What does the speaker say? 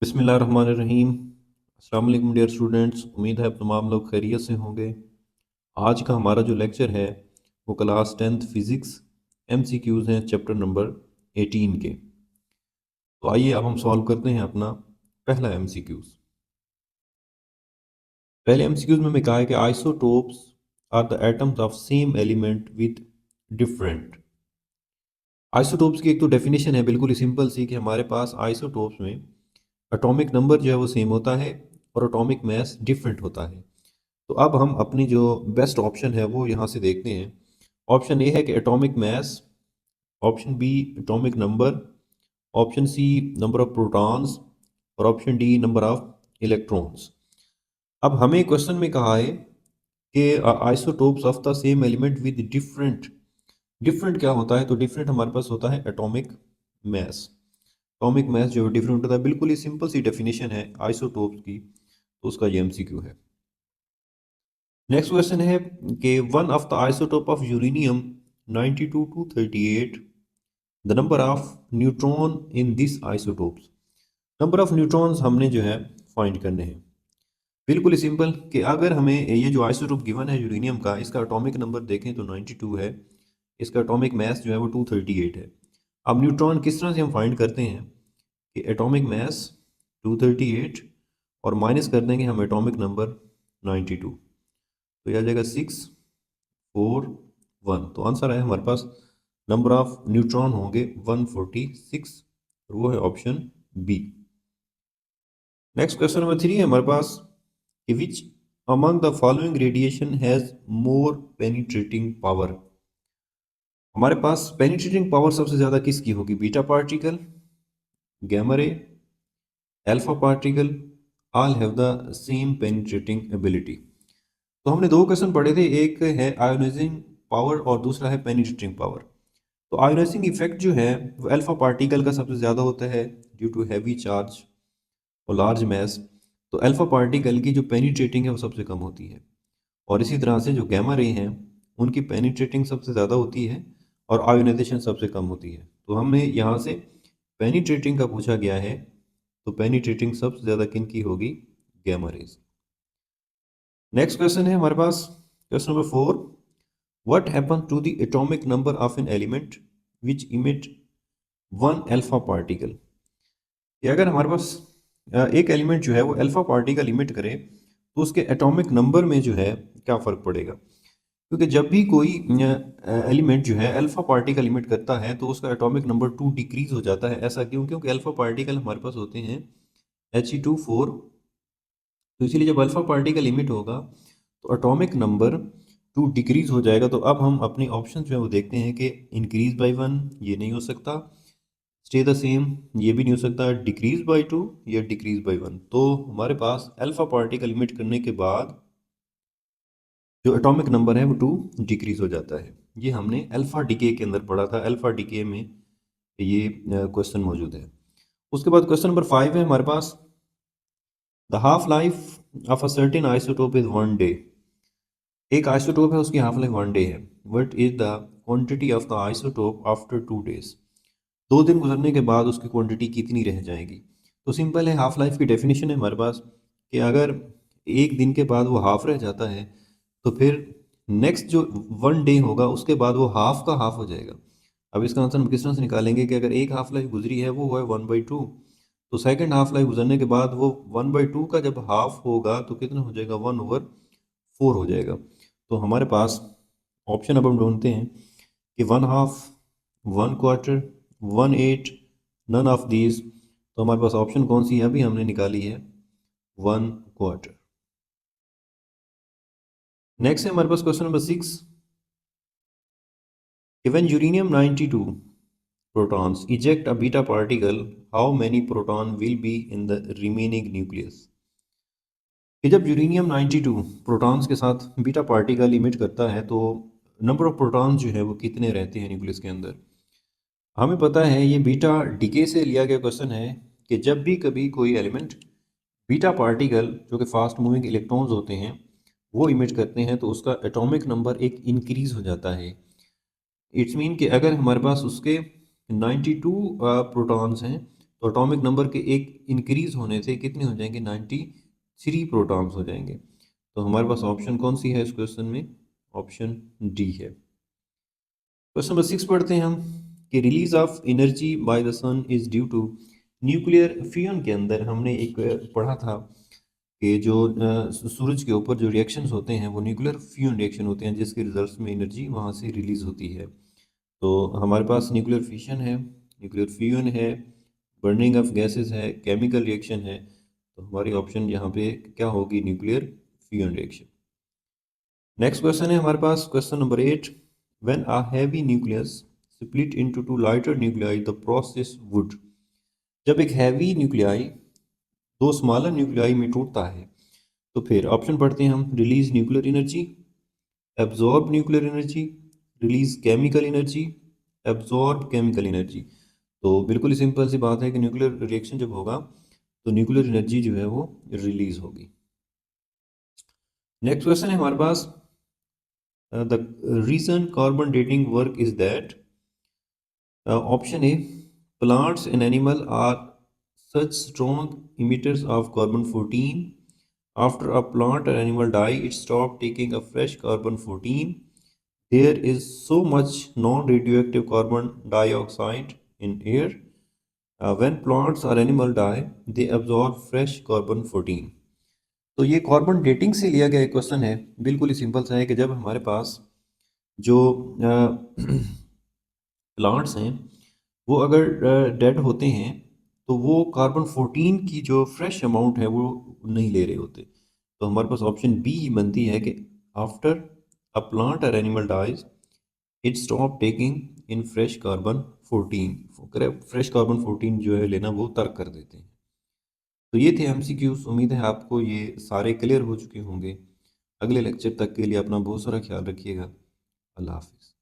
बिस्मिल्लाहिर्रहमानिर्रहीम। अस्सलाम वालेकुम डियर स्टूडेंट्स, उम्मीद है आप तमाम लोग खैरियत से होंगे। आज का हमारा जो लेक्चर है वो क्लास 10th फिज़िक्स MCQs हैं चैप्टर नंबर 18 के। तो आइए अब हम सॉल्व करते हैं अपना पहला MCQs। पहले MCQs में हमें कहा है कि isotopes are the atoms of same element with different. Isotopes की एक तो डेफिनेशन है बिल्कुल ही सिंपल सी कि हमारे पास आइसोटोप्स में एटॉमिक नंबर जो है वो सेम होता है और एटॉमिक मास डिफरेंट होता है। तो अब हम अपनी जो बेस्ट ऑप्शन है वो यहाँ से देखते हैं। ऑप्शन ए है कि atomic mass, option B atomic number, option C number of protons और option D number of electrons. अब हमें क्वेश्चन में कहा है कि isotopes of the same element with different. Different क्या होता है? तो डिफरेंट हमारे पास होता है एटॉमिक मास। एटॉमिक मास जो डिफरेंट होता है, बिल्कुल ही सिंपल सी डेफिनेशन है आइसोटोप्स की। तो उसका ये MCQ है। नेक्स्ट क्वेश्चन है कि one of the isotope of uranium 92 to 38, the number of neutron in this isotopes. Number of neutrons हमने जो है फाइंड करने हैं। बिल्कुल ही सिंपल कि अगर हमें ये जो आइसोटोप गिवन है यूरेनियम का, इसका एटॉमिक नंबर देखें तो 92 है, इसका एटॉमिक मास जो है वो 238 है। अब न्यूट्रॉन किस तरह से हम फाइंड करते हैं कि एटॉमिक मास 238 और माइनस कर देंगे हम एटॉमिक नंबर 92, तो यह आ जाएगा 641। तो आंसर है हमारे पास नंबर ऑफ न्यूट्रॉन होंगे 146 और वो है option B. Next question number 3 है हमारे पास कि which among the following radiation has more penetrating power. हमारे पास पेनिट्रेटिंग पावर सबसे ज़्यादा किसकी होगी? Beta particle, gamma ray, alpha particle, all have the same penetrating ability. तो हमने दो क्वेश्चन पढ़े थे, एक है आयोनाइजिंग पावर और दूसरा है पेनिट्रेटिंग पावर। तो आयोनाइजिंग इफेक्ट जो है वो अल्फा पार्टिकल का सबसे ज़्यादा होता है ड्यू टू हैवी चार्ज और लार्ज मैस। तो अल्फा पार्टिकल की जो पेनिट्रेटिंग है वो सबसे कम होती है। और इसी तरह से जो गैमा रे हैं उनकी पेनिट्रेटिंग सबसे ज़्यादा होती है और आयोनाइजेशन सबसे कम होती है। तो हमें यहाँ से पेनिट्रेटिंग का पूछा गया है, तो पेनिट्रेटिंग सबसे ज़्यादा किन की होगी? Gamma raise. नेक्स्ट क्वेश्चन है हमारे पास question number 4, what happen to the atomic number of an element which emit one alpha particle. कि अगर हमारे पास एक एलिमेंट जो है वो अल्फा पार्टिकल इमिट करे तो उसके एटॉमिक नंबर में जो है क्या फ़र्क पड़ेगा? क्योंकि जब भी कोई एलिमेंट जो है अल्फा पार्टिकल इमिट करता है तो उसका एटॉमिक नंबर 2 डिक्रीज हो जाता है। ऐसा क्यों? क्योंकि अल्फा पार्टिकल हमारे पास होते हैं He2 4। तो इसीलिए जब अल्फा पार्टिकल इमिट होगा तो एटॉमिक नंबर 2 डिक्रीज हो जाएगा। तो अब हम अपने ऑप्शन जो है वो देखते हैं कि इंक्रीज बाई 1 ये नहीं हो सकता, स्टे द सेम ये भी नहीं हो सकता, डिक्रीज बाई 2 या डिक्रीज बाई 1। तो हमारे पास अल्फा पार्टिकल इमिट करने के बाद जो एटॉमिक नंबर है वो 2 डिक्रीज हो जाता है। ये हमने अल्फा डीके के अंदर पढ़ा था, अल्फा डीके में ये क्वेश्चन मौजूद है। उसके बाद क्वेश्चन नंबर 5 है हमारे पास, the half life of a certain isotope is 1 day. एक आइसोटोप है उसकी हाफ लाइफ 1 डे है। What is the quantity of the isotope after 2 days. 2 दिन गुजरने के बाद उसकी क्वांटिटी कितनी रह जाएगी? तो सिंपल है, हाफ लाइफ की डेफिनेशन है हमारे पास कि अगर एक दिन के बाद वो हाफ रह जाता है तो फिर नेक्स्ट जो 1 डे होगा उसके बाद वो हाफ का हाफ हो जाएगा। अब इसका आंसर हम किस तरह से निकालेंगे कि अगर एक हाफ लाइफ गुजरी है वो है 1/2, तो सेकंड हाफ लाइफ गुजरने के बाद वो 1/2 का जब हाफ होगा तो कितना हो जाएगा? 1/4 हो जाएगा। तो हमारे पास ऑप्शन अब हम ढूंढते हैं कि 1/2, 1/4, 1/8, नन ऑफ दीज। तो हमारे पास ऑप्शन कौन सी है अभी हमने निकाली है? 1/4। नेक्स्ट है हमारे पास question number 6, given uranium 92 protons eject a beta particle, how many proton will be in the remaining nucleus। कि जब यूरेनियम 92 प्रोटॉन्स के साथ बीटा पार्टिकल इमिट करता है तो नंबर ऑफ प्रोटॉन्स जो है वो कितने रहते हैं न्यूक्लियस के अंदर? हमें पता है ये बीटा डीके से लिया गया क्वेश्चन है कि जब भी कभी कोई एलिमेंट बीटा पार्टिकल जो कि फास्ट मूविंग इलेक्ट्रॉन्स होते हैं वो इमिट करते हैं तो उसका एटॉमिक नंबर एक इंक्रीज हो जाता है। इट्स मीन कि अगर हमारे पास उसके 92 प्रोटॉन्स हैं तो एटॉमिक नंबर के एक इंक्रीज होने से कितने हो जाएंगे, 93 प्रोटॉन्स हो जाएंगे। तो हमारे पास ऑप्शन कौन सी है इस क्वेश्चन में, ऑप्शन डी है। क्वेश्चन नंबर 6 पढ़ते हैं हम कि release of energy by the sun is due to nuclear fusion. के अंदर हमने एक पढ़ा था कि जो सूरज के ऊपर जो रिएक्शंस होते हैं वो न्यूक्लियर फ्यूजन रिएक्शन होते हैं, जिसके रिजल्ट्स में एनर्जी वहाँ से रिलीज होती है। तो हमारे पास न्यूक्लियर फिशन है, न्यूक्लियर फ्यूजन है, बर्निंग ऑफ गैसेस है, केमिकल रिएक्शन है। तो हमारी ऑप्शन यहाँ पे क्या होगी, nuclear fusion reaction. Next question है हमारे पास question number 8, when a heavy nucleus split into two lighter nuclei the process would. जब एक हैवी न्यूक्लियाई दो स्मॉलर न्यूक्लियाई में टूटता है तो फिर ऑप्शन पढ़ते हैं हम, release nuclear energy, absorb nuclear energy, release chemical energy, absorb chemical energy. तो बिल्कुल ही सिंपल सी बात है कि न्यूक्लियर रिएक्शन जब होगा तो न्यूक्लियर एनर्जी जो है वो रिलीज होगी। नेक्स्ट क्वेश्चन है हमारे पास, the reason carbon dating work is that. Option A, plants and animal are such strong emitters of carbon 14. After a plant or animal die, it stop taking a fresh carbon 14. There is so much non-radioactive carbon dioxide in air. When plants or animal die, they absorb fresh carbon 14. तो ये carbon dating से लिया गया question है। बिल्कुल ही simple सा है कि जब हमारे पास जो प्लांट्स हैं वो अगर डेड होते हैं तो वो कार्बन 14 की जो फ्रेश अमाउंट है वो नहीं ले रहे होते। तो हमारे पास ऑप्शन बी बनती है कि आफ्टर अ प्लांट और animal dies it stop taking in fresh carbon 14। Fresh carbon 14 जो है लेना वो तर्क कर देते हैं। तो ये थे एमसीक्यूज। उम्मीद है आपको ये सारे क्लियर हो चुके होंगे। अगले लेक्चर तक के लिए अपना बहुत सारा ख्याल रखिएगा। अल्लाह हाफिज़।